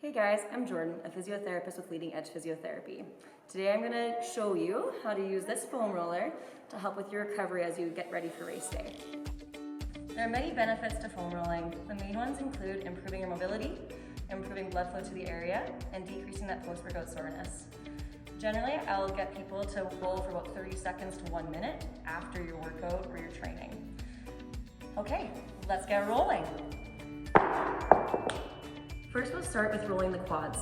Hey guys, I'm Jordan, a physiotherapist with Leading Edge Physiotherapy. Today I'm going to show you how to use this foam roller to help with your recovery as you get ready for race day. There are many benefits to foam rolling. The main ones include improving your mobility, improving blood flow to the area, and decreasing that post-workout soreness. Generally, I'll get people to roll for about 30 seconds to 1 minute after your workout or your training. Okay, let's get rolling. First, we'll start with rolling the quads.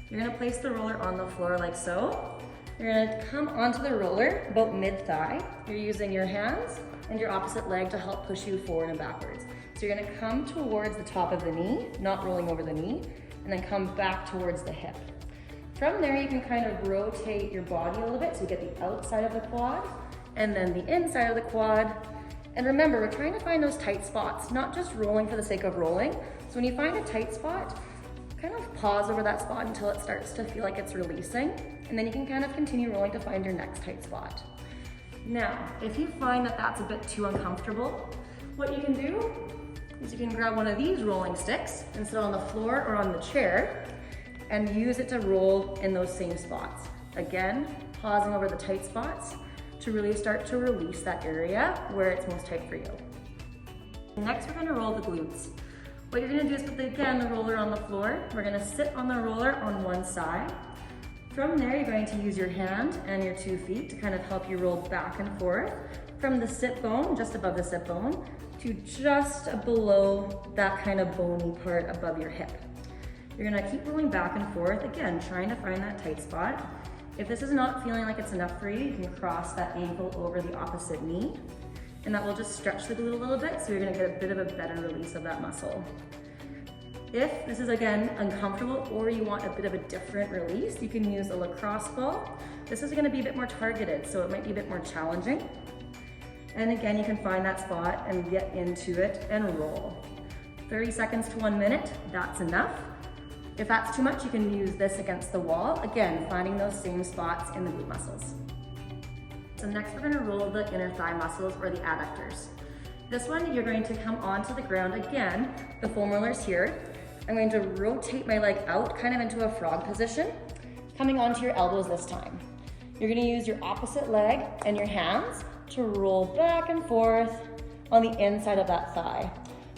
You're gonna place the roller on the floor like so. You're gonna come onto the roller about mid-thigh. You're using your hands and your opposite leg to help push you forward and backwards. So you're gonna come towards the top of the knee, not rolling over the knee, and then come back towards the hip. From there, you can kind of rotate your body a little bit so you get the outside of the quad and then the inside of the quad. And remember, we're trying to find those tight spots, not just rolling for the sake of rolling. So when you find a tight spot, kind of pause over that spot until it starts to feel like it's releasing, and then you can kind of continue rolling to find your next tight spot. Now, if you find that that's a bit too uncomfortable, what you can do is you can grab one of these rolling sticks and sit on the floor or on the chair and use it to roll in those same spots. Again, pausing over the tight spots to really start to release that area where it's most tight for you. Next, we're gonna roll the glutes. What you're gonna do is put, the roller on the floor. We're gonna sit on the roller on one side. From there, you're going to use your hand and your 2 feet to kind of help you roll back and forth from the sit bone, just above the sit bone, to just below that kind of bony part above your hip. You're gonna keep rolling back and forth, again, trying to find that tight spot. If this is not feeling like it's enough for you, you can cross that ankle over the opposite knee, and that will just stretch the glute a little bit, so you're gonna get a bit of a better release of that muscle. If this is, again, uncomfortable or you want a bit of a different release, you can use a lacrosse ball. This is gonna be a bit more targeted, so it might be a bit more challenging. And again, you can find that spot and get into it and roll. 30 seconds to 1 minute, that's enough. If that's too much, you can use this against the wall. Again, finding those same spots in the glute muscles. So next we're gonna roll the inner thigh muscles or the adductors. This one, you're going to come onto the ground again. The foam roller's here. I'm going to rotate my leg out kind of into a frog position, coming onto your elbows this time. You're gonna use your opposite leg and your hands to roll back and forth on the inside of that thigh.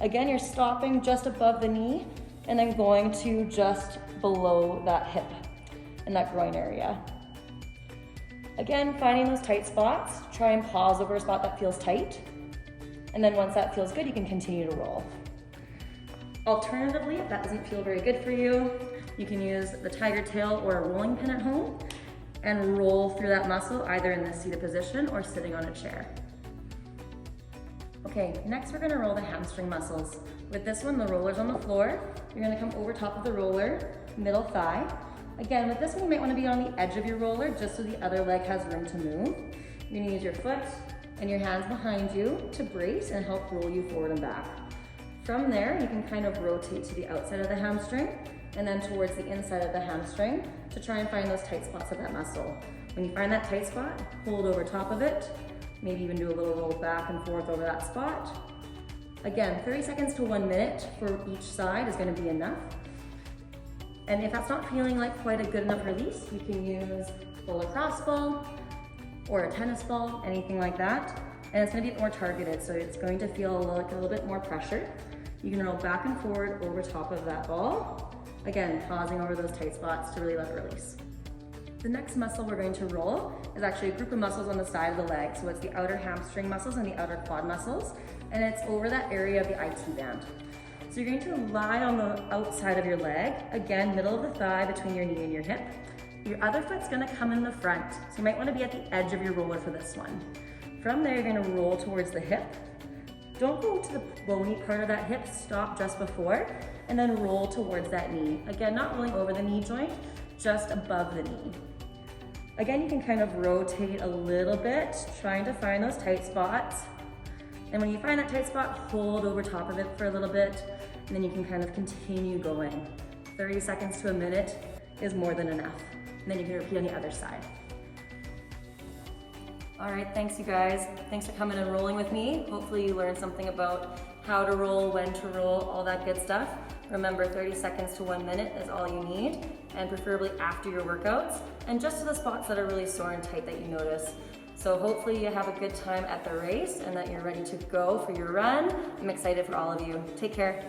Again, you're stopping just above the knee and then going to just below that hip and that groin area. Again, finding those tight spots, try and pause over a spot that feels tight. And then once that feels good, you can continue to roll. Alternatively, if that doesn't feel very good for you, you can use the tiger tail or a rolling pin at home and roll through that muscle either in the seated position or sitting on a chair. Okay, next we're gonna roll the hamstring muscles. With this one, the roller's on the floor. You're gonna come over top of the roller, middle thigh. Again, with this one, you might wanna be on the edge of your roller just so the other leg has room to move. You're gonna use your foot and your hands behind you to brace and help roll you forward and back. From there, you can kind of rotate to the outside of the hamstring and then towards the inside of the hamstring to try and find those tight spots of that muscle. When you find that tight spot, hold over top of it, maybe even do a little roll back and forth over that spot. Again, 30 seconds to 1 minute for each side is gonna be enough. And if that's not feeling like quite a good enough release, you can use a lacrosse ball or a tennis ball, anything like that. And it's gonna be more targeted, so it's going to feel like a little bit more pressure. You can roll back and forward over top of that ball. Again, pausing over those tight spots to really let it release. The next muscle we're going to roll is actually a group of muscles on the side of the leg. So it's the outer hamstring muscles and the outer quad muscles, and it's over that area of the IT band. So you're going to lie on the outside of your leg, again, middle of the thigh between your knee and your hip. Your other foot's gonna come in the front, so you might wanna be at the edge of your roller for this one. From there, you're gonna roll towards the hip. Don't go to the bony part of that hip, stop just before, and then roll towards that knee. Again, not rolling over the knee joint, just above the knee. Again, you can kind of rotate a little bit, trying to find those tight spots. And when you find that tight spot, hold over top of it for a little bit, and then you can kind of continue going. 30 seconds to a minute is more than enough. And then you can repeat on the other side. All right, thanks you guys. Thanks for coming and rolling with me. Hopefully you learned something about how to roll, when to roll, all that good stuff. Remember, 30 seconds to 1 minute is all you need, and preferably after your workouts, and just to the spots that are really sore and tight that you notice. So hopefully you have a good time at the race and that you're ready to go for your run. I'm excited for all of you. Take care.